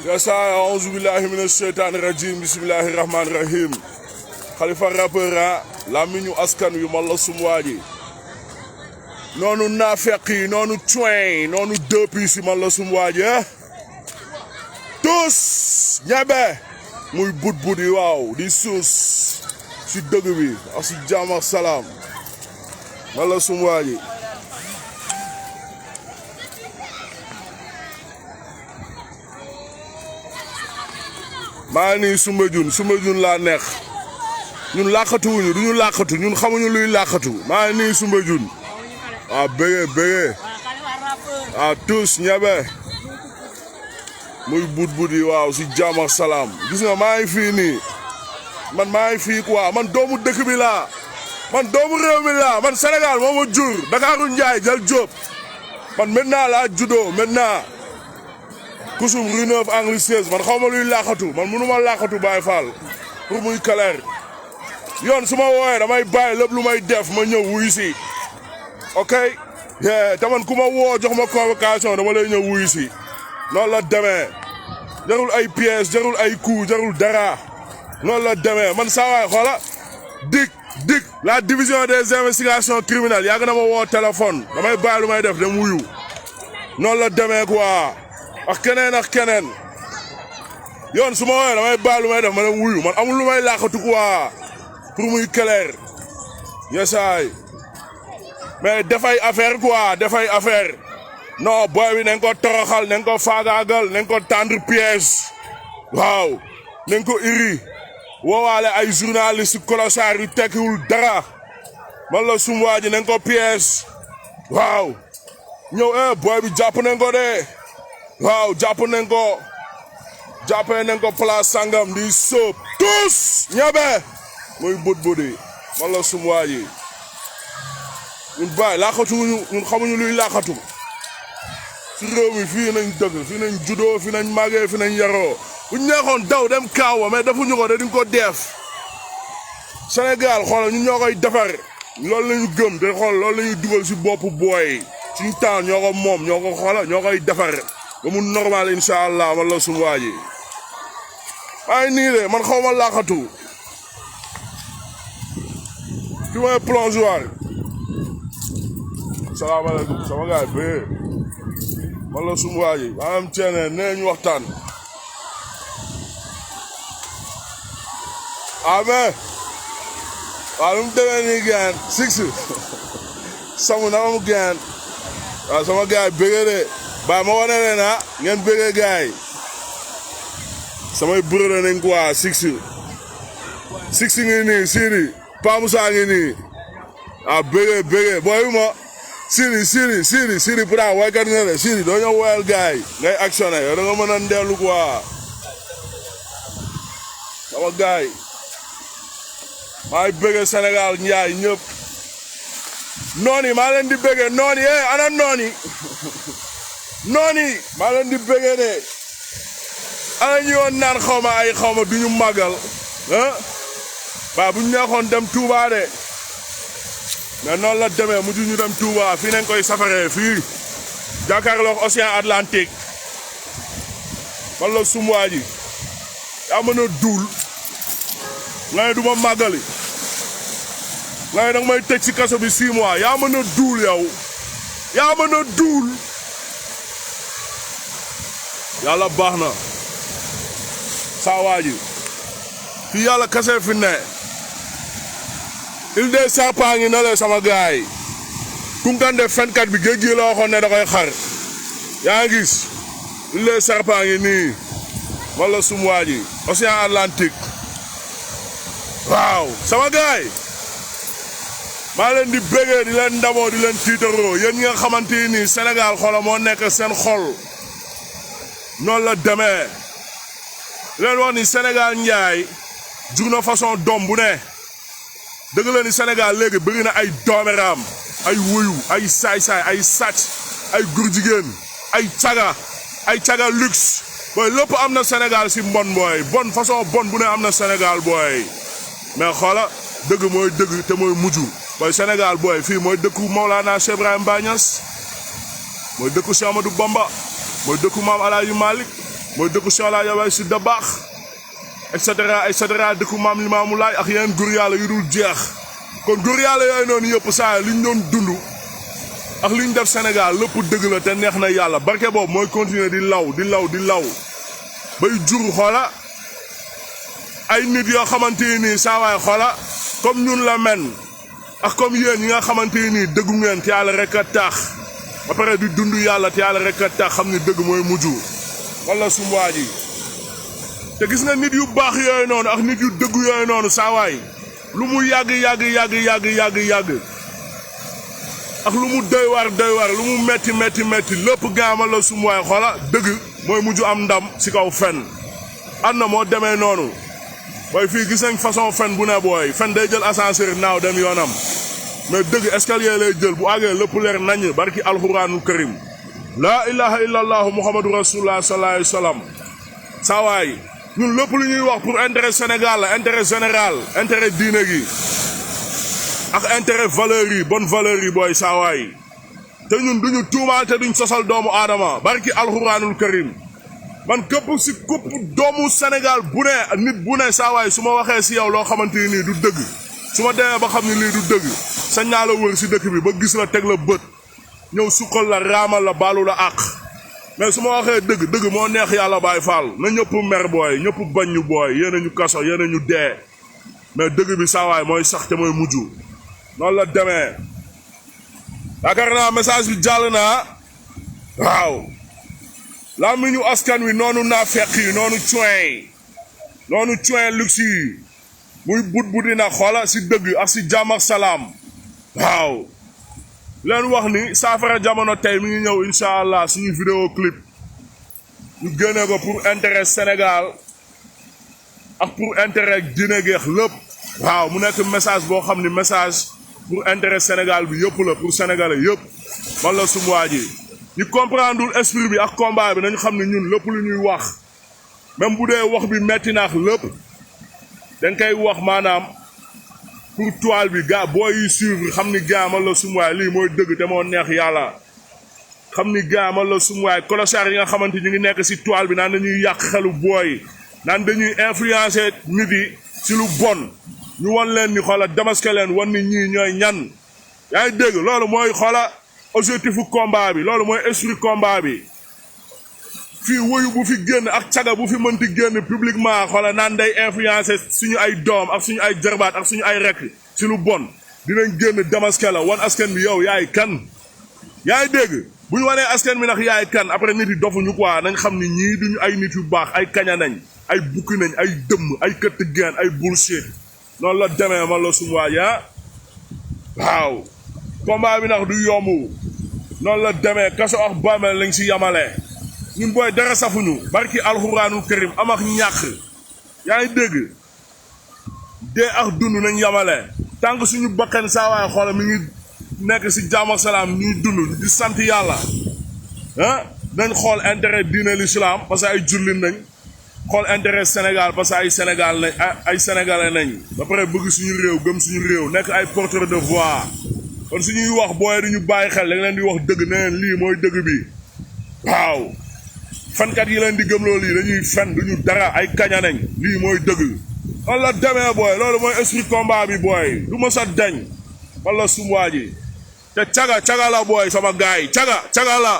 Yasa a'uuzu billahi minash shaytaani rajim bismillahir rahmanir rahim Khalifa rappeur la miñu askan wi man la sum waaji noonu naafeq yi noonu train noonu depuis si man la sum waaji tous ñebe muy but yi waaw di suus si dëgg bi ak si jàmm ak salaam man la sum waaji maa nii Soumbédioune laa neex ñun làqatuwuñu duñu làqatu ñun xamuñu luy làqatu maa nii Soumbédioune waaw bëggee waaw tous ñebe muy but yi waaw si jàmm ak salaam gis nga maa ngi fii nii man maa ngi fii quoi man doomu dëkk bi laa man doomu réew mi laa man Sénégal moo ma jur Dakaru Njaay jël Jóob man maintenant laa juddoo maintenant kusum rue 9 angle 16 man xaw ma luy làqatu man mënu ma làqatu Baye Fall pour muy clair yoon su ma wooyee damay bàyyi lépp lu may def ma ñëw wuyu si ok te man ku ma woo jox ma convocation dama lay ñëw wuyu si noonu la demee jarul ay pièces jarul ay coups jarul dara noonu la demee man saa waay xoola dik la division des investigations criminelles yàgg na ma woo téléphone damay bàyyi lu may def dem wuyu noonu la demee quoi ak keneen yoon su ma woowee damay bàyyi lu may def ma dem wuyu man amul lu may làqatu quoi pour muy clair yesaay mais dafay affaire quoi dafay affaire non boy bi nañ ko toroxal nañ ko faagaagal nañ ko tendre piège waaw nañ ko iri woowaale ay journaliste colossar yu tekkiwul dara man la sum waa ji nañ ko piège waaw ñëw boy bi jàpp nañ ko de waaw jàppee nañ ko place sangam di sóob tous ñebe muy but man la sum waa ji ñun bàyyi laaxatuñu ñun xamuñu luy laaxatu si réew mi fii nañ dëgg fii nañ juddoo fii nañ màggee fii nañ yaroo bu ñu neexoon daw dem kaawa mais defuñu ko de duñ ko def Sénégal xoolal ñun ñoo koy defar loolu la ñu gëm te xool loolu la ñuy dugal si boppu booy suñu temps ñoo ko moom ñoo ko xoolal ñoo koy defar ba mu normal incha allah man la suñu waa ji maa ngi nii de man xaw ma laaxatu fi may plongeoir salaamaaleykum sama gars yi man la suñu waa ji maa am ceene nee ñu waxtaan amen waaw lu mu demee nii gaan six samu na mu gaan waaw sama gars yi bëggee de ba ma wane leen ngeen bëggee gars yi samay buré nañ quoi six ngi nii Siri Pa Moussa ngi nii waaw bëggee booy ma Siri pourtant waykat nga de Siri doo ñëw woyal gars yi ngay actionné yow da nga mën a ndellu quoi sama gars yi maa ngi bëggee Sénégal njaay ñëpp nooni maa leen di bëggee nooni ana nooni maa leen di bëggee de ana ñu woon naan xaw ma duñu màggal ba bu ñu neexoon dem Touba de mais noonu la demee mujj ñu dem Touba fii nañ koy safaree fii jàkkaarloog Océan Atlantique man la sum waa ji yaa mën a duul nga ne du ma màggali nga ne danga may tëj ci kaso bi 6 mois yaa mën a duul yow yaa mën a duul yàlla baax na saa waa ji fii yàlla kase fi ne il des serpents ngi na le sama gaay yi Kunkande fenkat bi géej gi la waxoon ne da koy xar yaa ngi gis il des serpents ngi nii wala sum waa ji Océan Atlantique waaw sama gaay maa leen di bégee di leen ndamoo di leen tiitaroo yéen ñi nga xamante ni Sénégal xoola moo nekk seen xol noonu la demee leen wax ni Sénégal njaay jur na façon doom bu ne dëgg la ni Sénégal léegi bëri na ay doomeraam ay wuyu ay saay-saay ay sàcc ay gurjigéen ay caga luxe booy lépp am na Sénégal si mbon booy bon façon bon bu ne am na Sénégal booy mais xoola dëgg mooy dëgg te mooy mujj booy Sénégal booy fii mooy dëkku Maulana Cheikh Ibrahima Baye Niass mooy dëkku Cheikh Amadou Bamba mooy dëkku maam Alaaji Malick mooy dëkku Cheikh Alaaji Abdoulaye Sy Dabakh et cetera dëkku maam Limaamu Laay ak yeneen góor yàlla yu dul jeex kon góor yàlla yooyu noonu yëpp saa li ñu doon dund ak li ñu def Sénégal lépp dëgg la te neex na yàlla barke boobu mooy continuer di law bay jur xoola ay nit yoo xamante nii saa waay xoola comme ñun la men ak comme yéen ñi nga xamante nii dëggu ngeen te yàlla rek a tax ba pare di dund yàlla te yàlla rek a tax xam ni dëgg mooy mujj wala sumwaa ji te gis nga nit yu baax yooyu noonu ak nit yu dëgg yooyu noonu saa waay lu mu yàgg ak lu mu doy waar lu mu metti lépp gaama la sumwaay xoola dëgg mooy mujj am ndam si kaw fen àdduna moo demee noonu booy fii gis nañ façon fen bu ne booy fen day jël ascenseur naaw dem yoonam mais dëgg escalier lay jël bu àggee lépp leer nañ barki alxuraanul karim laa ilaha illallah muhammadu rasulullah sallallahu alayhi wa sallam saa waay ñun lépp lu ñuy wax pour intérêt Sénégal la intérêt général intérêt diine gi ak intérêt valeurs yi bonne valeurs yi booy saa waay te ñun duñu tuumaal te duñ sosal doomu aadama barki alxuraanul karim man képp doomu Sénégal bu ne nit bu ne saa waay su ma waxee si yow loo xamante ni du dëgg su ma demee ba xam ne lii du dëgg sañ naa la wër si dëkk bi ba gis la teg la bët ñëw suqal la raamal la baalu la àq mais su ma waxee dëgg moo neex yàlla Baay Faal na ñëpp mer booy ñëpp bañ ñu booy yéen a ñu kaso yéen a ñu dee mais dëgg bi saa waay mooy sax te mooy mujj noonu la demee yaakaar naa message bi jàll naa waaw laa mi ñu askan wi noonu naa fekk yi noonu coin luxe yi muy but na xoola si dëgg ak si jàmm ak salaam waaw leen wax ni saafara jamono tey mi ngi ñëw incha allah suñu vidéo clip ñu génne ko pour intérêt Sénégal ak pour intérêt diine geex lépp waaw mu nekk message boo xam ni message pour intérêt Sénégal bi yëpp la pour sénégalais yëpp man la sumuwaa ji ñu comprendreul esprit bi ak combat bi nañu xam ne ñun lépp lu ñuy wax même bu dee wax bi metti naax lépp dañ koy wax maanaam pour toile bi gaa booy yi suivre xam ni gaa man la sumuwaay lii mooy dëgg te moo neex yàlla xam ni gaa man la sumuwaay colossar yi nga xamante ñu ngi nekk si toile bi naan dañuy yàq xelu booy naan dañuy influencer nit yi si lu bon ñu wan leen ni xoola damaske leen wan ni ñii ñooy ñan yaa ngi dégg loolu mooy xoola objectifu combat bi loolu mooy esprit combat bi fii woyu bu fi génn ak caga bu fi mënti génn publiquement xoola naan day influencer suñu ay doom ak suñu ay jarbaat ak suñu ay rekk si lu bon dinañ génn damaske la wan askan bi yow yaay kan yaa ngi dégg bu ñu wanee askan bi nag yaay kan après nit yi dofuñu quoi nañ xam ni ñii duñu ay nit yu baax ay kaña nañ ay bukki nañ ay dëmm ay këtt geen ay bullshit noonu la demee man la suñu waay waaw combat bi nag du yomb noonu la demee kaso ak bàmmeel lañ si yamale ñun booy dara safuñu barki alxuraanul karim am ak ñàkk yaa ngi dégg dee ak dund nañ yamale tànk suñu bakkan saa waay xoola mi ngi nekk si jàmm ak salaam ñuy dund di sant yàlla nañ xool intérêt diine l'islam parce que ay jullit nañ xool intérêt Sénégal parce que ay sénégalais nañ ba pare bëgg suñu réew gëm suñu réew nekk ay porteur de voix kon suñuy wax booy duñu bàyyi xel dañ leen di wax dëgg ne leen lii mooy dëgg bi waaw fenkat yi leen di gëm loolu yi dañuy fen duñu dara ay kaña nañ lii mooy dëgg wala demee booy loolu mooy esprit combat bi booy du ma sa dañ wala sumwaa ji te caga la booy sama gaay caga la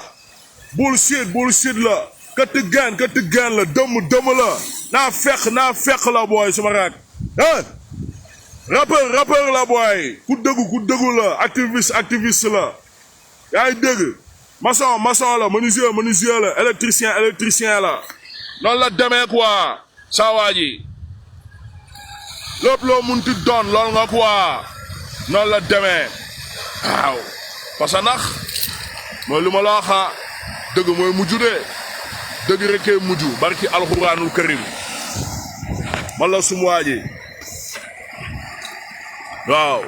bullshit la këtt geen la dëmm la naa fekk la booy suma rek rappeur la booy ku dëggu la activiste la yaa ngi dégg maçon la menuisier la électricien la noonu la demee quoi saa waa ji lépp loo munti doon lool nga quoi noonu la demee waaw parce que nax mooy lu ma la waxa dëgg mooy mujj de dëgg rekkee mujj barki alxuraanul karim man la sum waa ji waaw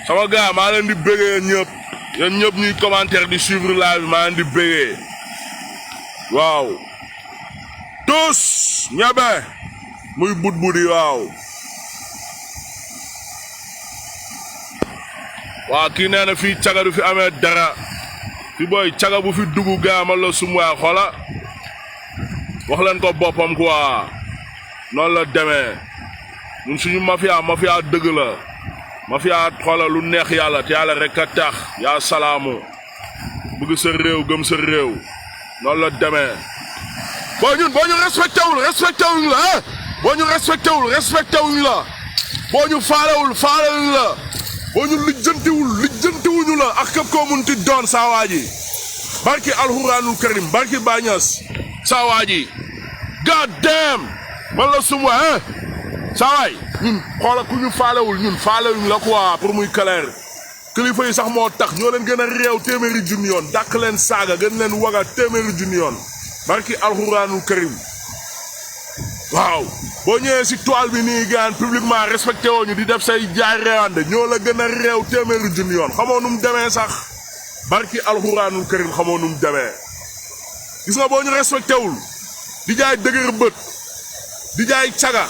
sama gars maa leen di bëggee yéen ñëpp ñuy commentaire di suivre live bi maa leen di bëggee waaw tous ñebe muy buddi waaw kii nee na fii caga du fi amee dara fi booy caga bu fi dugg gaamal la sumuwaay xoola wax leen ko boppam quoi noonu la demee ñun suñu mafia dëgg la mafia xoola lu neex yàlla te yàlla rek a tax yaa salaamu bëgg sa réew gëm sa réew noonu la demee boo ñu respecté wuñ la ah boo ñu respecté wuñ la boo ñu faalewuñ la boo ñu lijjantiwuñu la ak képp koo munti doon saa waa ji barki alxuraanul karim barki bañas saa waa ji god damn man la sum wa saa waay ñun xoola ku ñu faalewuñ la quoi pour muy clair kilifa yi sax moo tax ñoo leen gën a réew téeméeri junni yoon dàq leen saaga gën leen waga téeméeri junni yoon barki alxuraanul karim waaw boo ñëwee si toile bi nii gaan publiquement respecté woo ñu di def say jaay réewande ñoo la gën a réew téeméeri junni yoon xamoo nu mu demee sax barki alxuraanul karim xamoo nu mu demee gis nga boo ñu respecté wul di jaay dëgër bët di jaay caga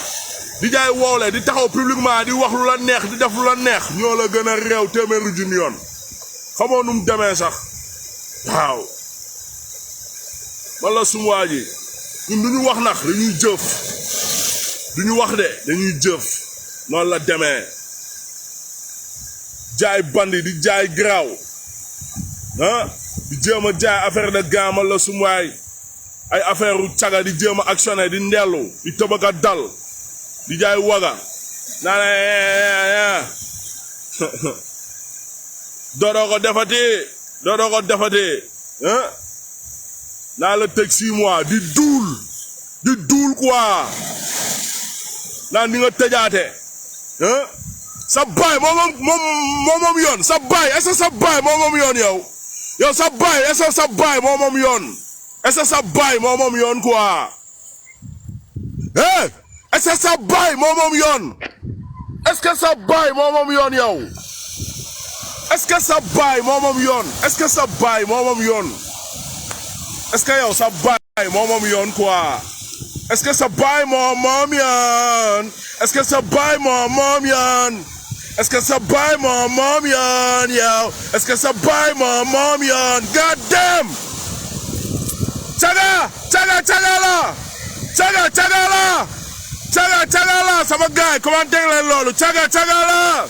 di jaay woole di taxaw publiquement di wax lu la neex di def lu la neex ñoo la gën a réew téeméeri junni yoon xamoo nu mu demee sax waaw wala sumu waa ji ñun du ñu wax nax dañuy jëf du ñu wax de dañuy jëf noonu la demee jaay bandi di jaay garaaw di jéem a jaay affaire de gaamal la sumu waay ay affaire u caga di jéem a actionné di ndellu di tëbaka dal di jaay waga naa doodoo ko defati naa la teg 6 mois di duul quoi naan di nga tëjaate sa baay moom yoon sa baay est-ce que sa baay moom yoon yow sa baay est-ce que sa baay moom yoon est-ce que sa baay moom yoon quoi est-ce que sa baay moom yoon est-ce que sa baay moom yoon yow est-ce que sa baay moom yoon est-ce que sa baay moom yoon est-ce que yow sa baay moom yoon quoi est-ce que sa baay moom yoon est-ce que sa baay moom yoon est-ce que sa baay moom yoon yow est-ce que sa baay moom yoon god damn caga la sama gaay commenté leen loolu caga la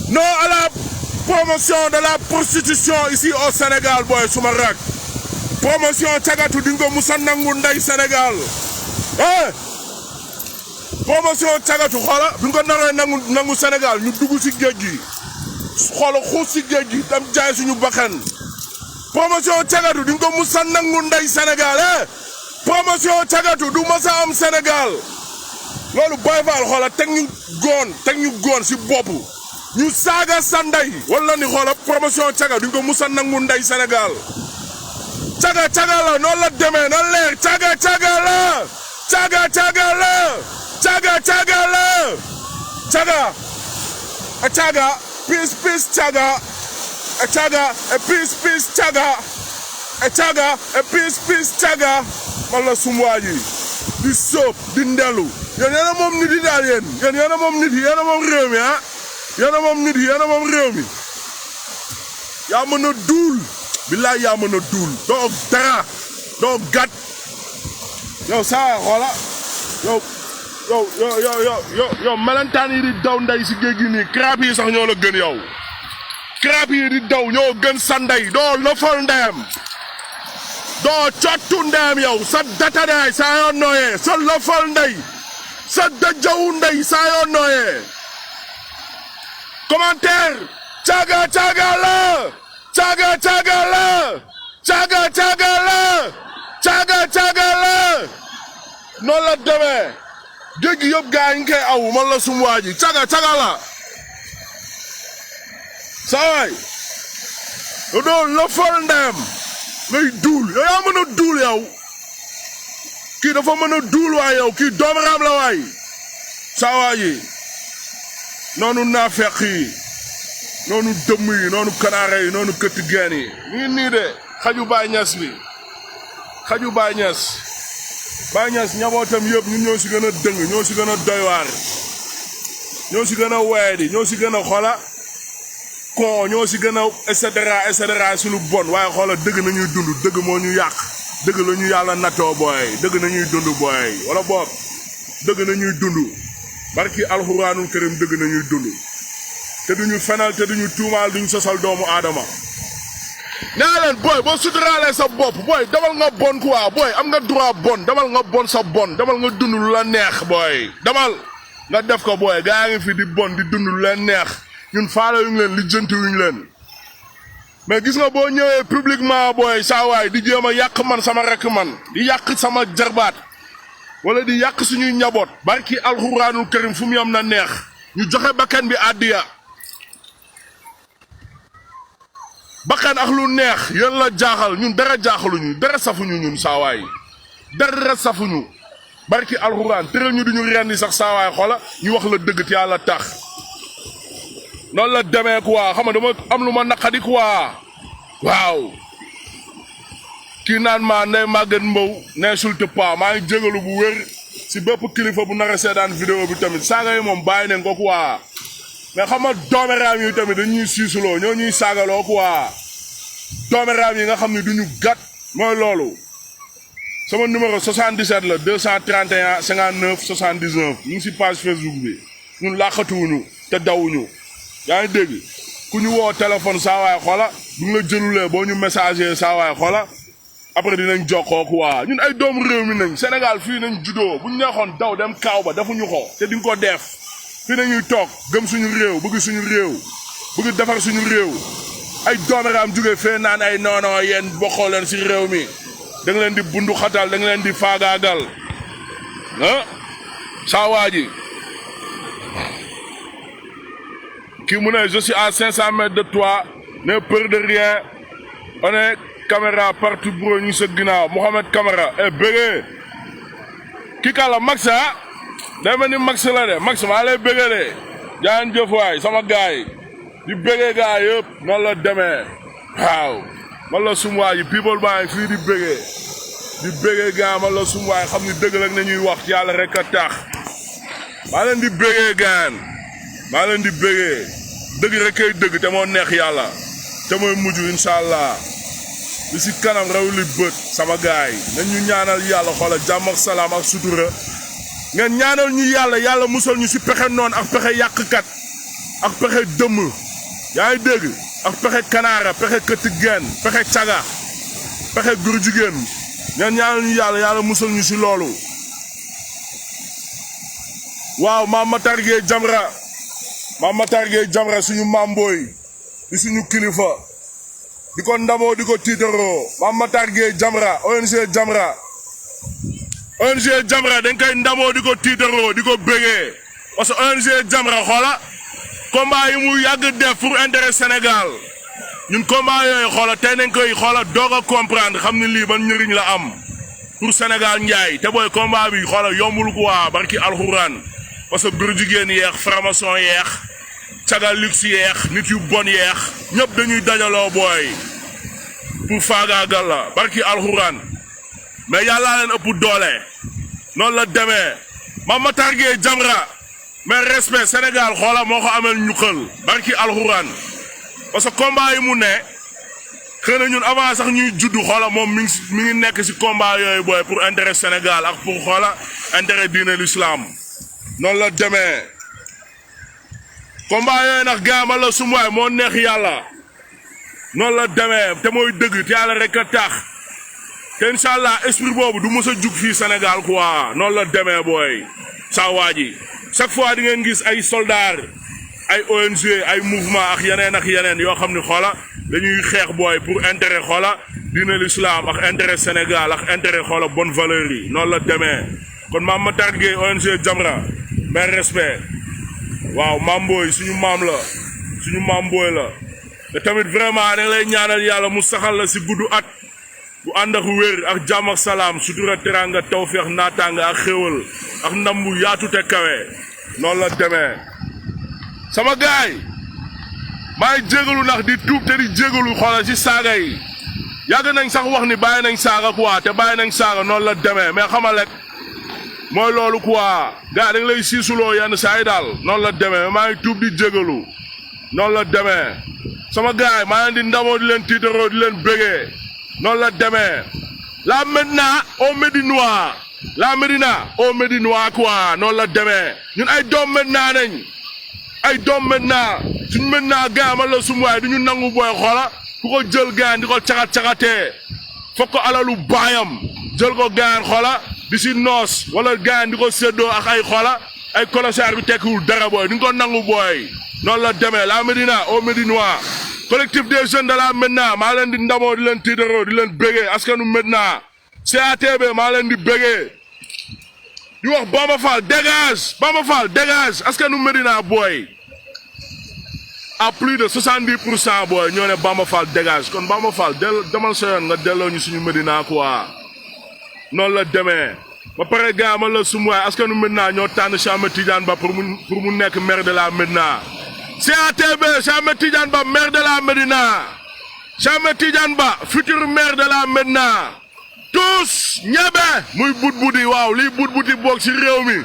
non à la promotion de la prostitution ici au Sénégal boy suma rak promotion cagatu dingo musa nangu nday Sénégal promotion cagatu xoola bi nga naree nangu Sénégal ñu dugg ci géej gi xoola xuus ci géej gi dem jaay suñu bakkan promotion cagatu dingo musa nangu nday Sénégal promotion cagatu du masa am Sénégal loolu Baye Fall xoola teg ñu goon si bopp ñu saaga sa ndey wala ni xoola promotion caga duñ ko musa nangu ndey Sénégal caga la noonu la demee na leer caga la peace caga peace caga wala sumwaaji di sóob di ndelu yéen yéen a moom nit yi daal yéen yéen a moom nit yi yéen a moom réew mi yéen a moom nit yi yéen a moom réew mi yaa mën a duul billaay yaa mën a duul doo dara doo gat yow saa xoola yow melentaan yi di daw ndey si géej gi nii crap yi sax ñoo la gën yow crap yi di daw ñoo gën sa ndey doo lëfal ndeyam doo cottu ndeyam yow sa datadaay saa yoo nooyee sa lëfal ndey sa dajawu ndey saa yoo nooyee commentaire caga la noonu la demee géej gi yëpp gaa yi nga koy aw man la sum waa ji caga la saa waay yow doo lëfal ndeyam ngay duul yow yaa mën a duul yow kii dafa mën a duul waay yow kii doomaraam la waay saa waay yi noonu naafeq yi noonu dëmm yi noonu kanaare yi noonu këtt geen yi nii de xaju Baay Ñas bi xaju Baay Ñas Baye Niass ñabootam yëpp ñun ñoo si gën a dëng ñoo si gën a doywaar ñoo si gën a weedi ñoo si gën a xoola kon ñoo si gën a et cetera si lu bon waaye xoola dëgg nañuy dund dëgg moo ñu yàq dëgg la ñu yàlla nattoo booy dëgg nañuy dund booy wala boog dëgg nañuy dund barki alxuraanul karim dëgg nañuy dund te duñu fenal te duñu tuumaal duñu sosal doomu aadama nee leen booy boo suturaalee sa bopp booy demal nga bon quoi booy am nga droit bon demal nga bon sa bon demal nga dund lu la neex booy demal nga def ko booy gaa ngi fi di bon di dund lu leen neex ñun faale yuñu leen lijjanti wuñu leen mais gis nga boo ñëwee publiquement booy saa waay di jéem a yàq man sama rekk man di yàq sama jarbaat wala di yàq suñuy njaboot barki alxuraanul karim fu mu yam na neex ñu joxe bakkan bi àddiya bakkan ak lu neex yéen la jaaxal ñun dara jaaxaluñu dara safuñu ñun saawaay dara safuñu barki alxuraan tëral ñu duñu rendi sax saawaay xoola ñu wax la dëgg te yàlla tax noonu la demee quoi xam nga dama am lu ma naqadi quoi waaw kii naan maa Ndeye Maguette Mbow n'insulte pas maa ngi jégalu bu wér si bépp kilifa bu nar a seetaan vidéo bi tamit saaga yi moom bàyyi nañ ko quoi mais xam nga doomeraam yi tamit dañuy siisuloo ñoo ñuy saagaloo quoi doomeraam yi nga xam ne duñu gàtt mooy loolu sama numéro 77 la 231 59 79 ñu ngi si page Facebook bi ñun làqatuwuñu te dawuñu yaa ngi dégg ku ñu woo téléphone saa waay xoola bu ñu la jëlulee boo ñu messager saa waay xoola après dinañ jokkoo quoi ñun ay doomu réew mi nañ Sénégal fii nañ juddoo bu ñu neexoon daw dem kaaw ba defuñu ko te di nga ko def fii nañuy toog gëm suñu réew bëgg suñu réew bëgg defar suñu réew ay doomeraam jóge fee naan ay noono yéen bokkoo leen si réew mi da nga leen di bundu xatal da nga leen di faagaagal ah saa waa ji kii mu ne je suis à 500 mètres de toi n'aie peur de rien on est caméra partout bro ñu sa ginnaaw Mohamed Camara bëggee kii kàlla Max ah day mel ni Max la de Max maa lay bëggee de jaan jëf waay sama gaay di bëggee gaay yëpp noonu la demee waaw man la sum waay people baa ngi fii di bëggee gaa man la sum waay xam ni dëgg la nañuy wax yàlla rek a tax maa leen di bëggee gaan maa leen di bëggee dëgg rek kay dëgg te moo neex yàlla te mooy mujj incha allah li si kanam raw li bët sama gaay nañ ñu ñaanal yàlla xoola jàmm ak salaam ak sutura ngeen ñaanal ñu yàlla musal ñu si pexe noon ak pexe yàqkat ak pexe dëmm yaa ngi dégg ak pexe kanaara pexe këtt geen pexe caga pexe gur jigéen ngeen ñaanal ñu yàlla musal ñu si loolu waaw maam Matar Gueye Jamra suñu maam booy di suñu kilifa di ko ndamoo di ko tiitaroo maam Matar Gueye Jamra ONG Jamra dañ koy ndamoo di ko tiitaroo di ko bégee parce que ONG Jamra xoola combat yi mu yàgg def pour intérêt Sénégal ñun combat yooyu xoola tey nañ koy xoola doog a comprendre xam ni lii ban njëriñ la am pour Sénégal njaay te booy combat bi xoola yombul quoi barki alxuraan parce que góor jigéen yeex franc-maçon yeex cagal luxe yeex nit yu bon yeex ñëpp dañuy dajaloo booy pour faagaagal la barki alxuraan mais yàllaa leen ëpp doole noonu la demee Mame Matar Gueye Jamra mais respect Sénégal xoola moo ko amel ñuqal barki alxuraan parce que combat yi mu ne xëy na ñun avant sax ñuy juddu xoola moom mi ngi nekk si combat yooyu booy pour intérêt Sénégal ak pour xoola intérêt diine l'islam noonu la demee combat yooyu nag gaama la sumuwaay moo neex yàlla noonu la demee te mooy dëgg te yàlla rek a tax te incha allah esprit boobu du mës a jug fii Sénégal quoi noonu la demee booy saa waa ji chaque fois di ngeen gis ay soldats ay ONG ay mouvement ak yeneen yoo xam ne xoola dañuy xeex booy pour intérêt xoola diine l'islam ak intérêt Sénégal ak intérêt xoola bonne valeur yi noonu la demee kon Mame Matar Gueye ONG Jamra mais respect waaw maam booy suñu maam booy la te tamit vraiment da lay ñaanal yàlla mu saxal la si guddu at bu ànd ak wér ak jàmm ak salaam sutura teranga tawfeex naataanga ak xéwal ak ndam bu yaatu te kawe noonu la demee sama gaay maa ngi jégalu ndax di tuub te di jégalu xoolal ci saaga yi yàgg nañ sax wax ni bàyyi nañ saaga quoi te bàyyi nañ saaga noonu la demee mais xamal rek mooy loolu quoi gars da nga lay siisuloo yenn saa yi daal noonu la demee maa ngi tuub di jégalu noonu la demee sama gars yi maa ngi di ndamoo di leen tiitaroo di leen bégee noonu la demee la Médina au Médinois la Médina au Médinois quoi noonu la demee ñun ay doom Médina nañ ay doom Médina suñu Médina gars man la sum waay du ñu nangu booy xoola ku ko jël gaan di ko caxat-caxatee fokk ko alalu baayam jël ko gaan xoola di si noos wala gaan di ko séddoo ak ay xoola ay colossar bi tekkiwul dara booy di nga ko nangu booy noonu la demee la Médina au Médinois collectif des jeunes de la Médina maa leen di ndamoo di leen tiitaroo di leen bégee askanu Médina CATB maa leen di bégee di wax Bamba Fall dégage askanu Médina booy à plus de 70% booy ñoo ne Bamba Fall dégage kon Bamba Fall demal sa yoon nga delloo ñu suñu Médina quoi noonu la demee ba pare gars man la sum waay askanu Médina ñoo tànn Cheikh Ahmed Tidiane Ba pour mu nekk maire de la Médina CATB Cheikh Ahmed Tidiane Ba maire de la Médina Cheikh Ahmed Tidiane Ba futur maire de la Médina tous ñebe muy budbudi waaw lii budbudi boog ci réew mi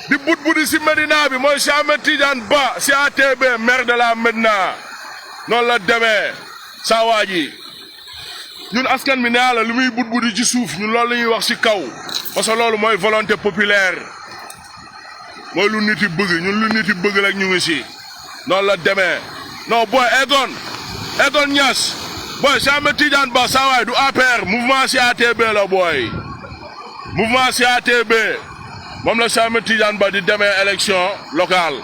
di budbudi ci Médina bi mooy Cheikh Ahmed Tidiane Ba CATB maire de la Médina noonu la demee saa waa ji ñun askan mi nee la lu muy budbudi ci suuf ñun loolu la ñuy wax ci kaw parce que loolu mooy volonté populaire mooy lu nit yi bëgg ñun lu nit yi bëgg rek ñu ngi ci noonu la demee non booy Egon Niass booy Cheikh Ahmed Tidiane Ba saa waay du APR mouvement CATB la booy mouvement CATB moom la Cheikh Ahmed Tidiane Ba di demee élection locale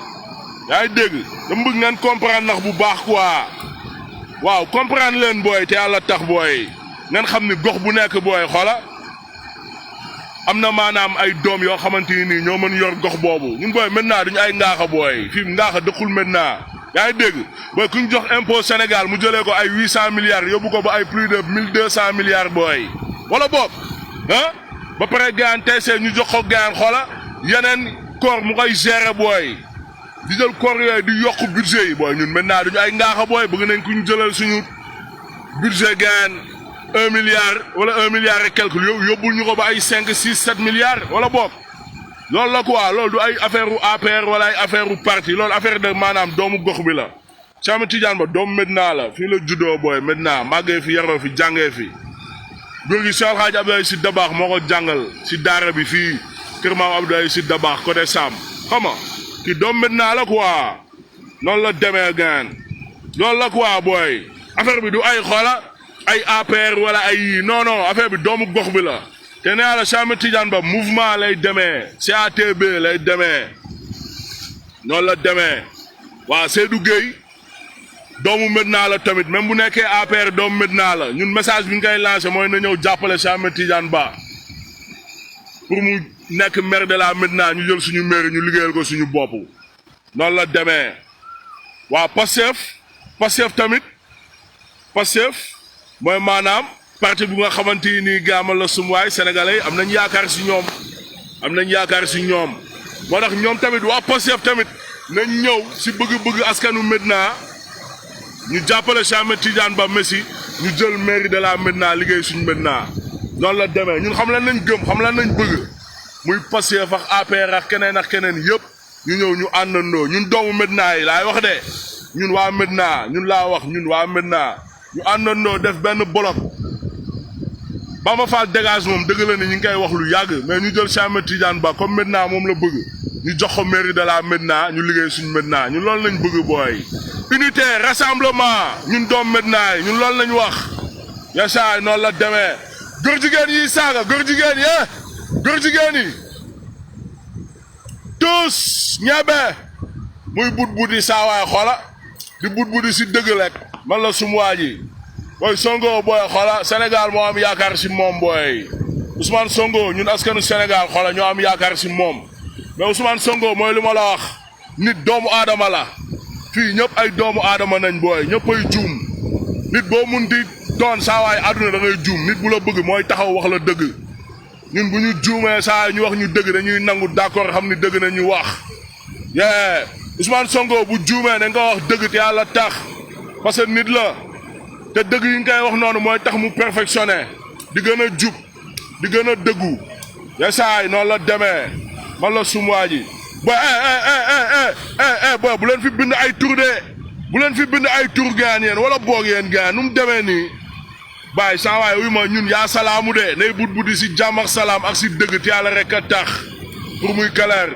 yaa ngi dégg dama bëgg ngeen comprendre ndax bu baax quoi waaw comprendre leen booy te yàlla tax booy ngeen xam ni gox bu nekk booy xoola am na maanaam ay doom yoo xamante ni ñoo mën yor gox boobu ñun booy Médina duñu ay ngaaxa booy fii ngaaxa dëkkul Médina yaa ngi dégg booy ku ñu jox impôt Sénégal mu jëlee ko ay 800 milliards yóbbu ko ba ay plus de 1200 milliards booy wala boog ah ba pare gaan tey ñu jox ko gaan xoola yeneen koor mu koy gérer booy di jël koor yooyu di yokk budget yi booy ñun Médina duñu ay ngaaxa booy bëgg nañ ku ñu jëlal suñu budget gaan 1 milliard wala 1 milliard et quelque yóbbul ñu ko ba ay 5 6 7 milliards wala boog loolu la quoi loolu du ay affaire u APR wala ay affaire u parti loolu affaire de maanaam doomu gox bi la Cheikh Ahmed Tidiane Ba doomu Médina la fii la juddoo booy Médina màggee fi yaroo fi jàngee fi góor gi Cheikh Alhaji Abdoulaye Sy Dabakh moo ko jàngal si daara bi fii kër maam Abdoulaye Sy Dabakh côté Sam xam nga ki doomu Médina la quoi noonu la demee gaan loolu la quoi booy affaire bi du ay xoola ay APR wala ay yii non affaire bi doomu gox bi la te nee la Cheikh Ahmed Tidiane Ba mouvement lay demee CATB lay demee noonu la demee waaw Seydou Gueye doomu Médina la tamit même bu nekkee APR doomu Médina la ñun message bi ñu koy lancé mooy na ñëw jàppale Cheikh Ahmed Tidiane Ba pour mu nekk maire de la Médina ñu jël suñu maire ñu liggéeyal ko suñu bopp noonu la demee waaw Pastef tamit mooy maanaam parti bu nga xamante ni gaamal la sumuwaay sénégalais am nañ yaakaar si ñoom moo tax ñoom tamit waa Pastef tamit nañ ñëw si bëgg-bëgg askanu Médina ñu jàppale Cheikh Ahmed Tidiane Ba Messi ñu jël mairie de la Médina liggéey suñu Médina noonu la demee ñun xam lan nañ gëm xam lan nañ bëgg muy Pastef ak APR ak keneen yëpp ñu ñëw ñu àndandoo ñun doomu Médina yi laay wax de ñun waa Médina ñun laa wax ñun waa Médina ñu àndandoo def benn bloc Bamba Fall dégage moom dëgg la ni ñu ngi koy wax lu yàgg mais ñu jël Cheikh Ahmed Tidiane Ba comme Médina moom la bëgg ñu jox ko mairie de la Médina ñu liggéey suñu Médina ñun loolu lañ bëgg booy. unité rassemblement ñun doom Médina yi ñun loolu lañ wax yasaay noonu la demee góor jigéen yi saaga góor jigéen yi tous ñebe muy budbudi saawaay xola di budbudi si dëgg rek man la sumuwaa ji booy Sonko booy xola Sénégal moo am yaakaar si moom booy Ousmane Sonko ñun askanu Sénégal xola ñoo am yaakaar si moom mais Ousmane Sonko mooy li ma la wax nit doomu aadama la fii ñëpp ay doomu aadama nañ booy ñëpp ay juum nit boo mun di doon saawaay àdduna da ngay juum nit bu la bëgg mooy taxaw wax la dëgg ñun bu ñu juumee saa ñu wax ñu dëgg dañuy nangu d'accord xam ni dëgg na ñu wax Ousmane Sonko bu juumee dañ ko wax dëgg te yàlla tax parce que nit la te dëgg yi nga koy wax noonu mooy tax mu perfectionné di gën a jub di gën a dëggu yasaay noonu la demee man la sumuwaa ji boy boy bu leen fi bind ay tur de bu leen fi bind ay tur gaan yéen wala boog yéen gaan nu mu demee nii baay saa waay uy ma ñun yaa salaamu de nay buddi si jàmm ak salaam ak si dëgg te yàlla rek a tax pour muy clair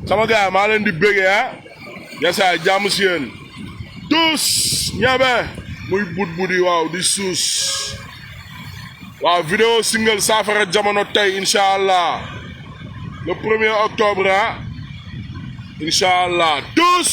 sama gars maa leen di béggee ah yasaay jàmm si yéen tous ñebe muy buddi waaw di suus waaw vidéo single saafara jamono tey incha allah le 1er octobre ah incha allah tous